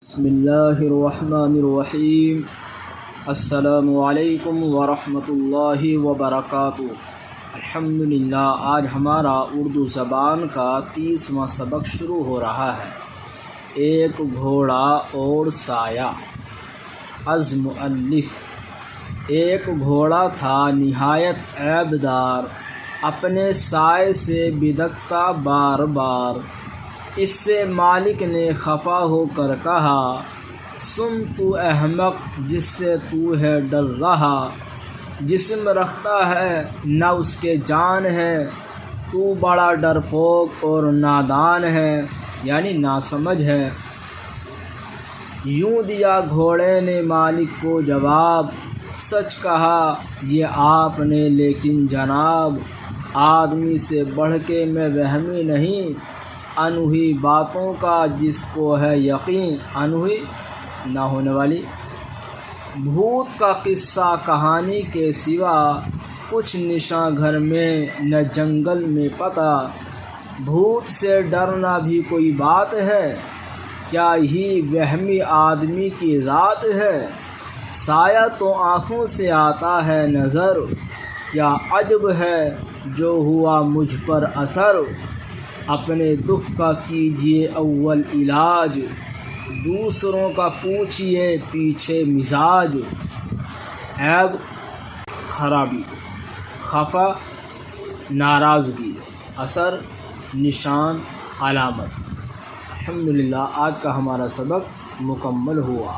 بسم اللہ الرحمن الرحیم۔ السلام علیکم ورحمۃ اللہ وبرکاتہ۔ الحمدللہ، آج ہمارا اردو زبان کا 30واں سبق شروع ہو رہا ہے۔ ایک گھوڑا اور سایہ۔ از مؤلف: ایک گھوڑا تھا نہایت عیبدار، اپنے سائے سے بدکتا بار بار۔ اس سے مالک نے خفا ہو کر کہا، سن تو احمق جس سے تو ہے ڈر رہا، جسم رکھتا ہے نہ اس کے جان ہے، تو بڑا ڈرپوک اور نادان ہے، یعنی ناسمجھ ہے۔ یوں دیا گھوڑے نے مالک کو جواب، سچ کہا یہ آپ نے لیکن جناب، آدمی سے بڑھ کے میں وہمی نہیں، انوہی باتوں کا جس کو ہے یقین، انوہی نہ ہونے والی۔ بھوت کا قصہ کہانی کے سوا کچھ نشاں گھر میں نہ جنگل میں پتہ، بھوت سے ڈرنا بھی کوئی بات ہے، کیا ہی وہمی آدمی کی ذات ہے۔ سایہ تو آنکھوں سے آتا ہے نظر، کیا عجب ہے جو ہوا مجھ پر اثر۔ اپنے دکھ کا کیجیے اول علاج، دوسروں کا پوچھیے پیچھے مزاج۔ عیب خرابی، خفا ناراضگی، اثر نشان علامت۔ الحمدللہ، آج کا ہمارا سبق مکمل ہوا۔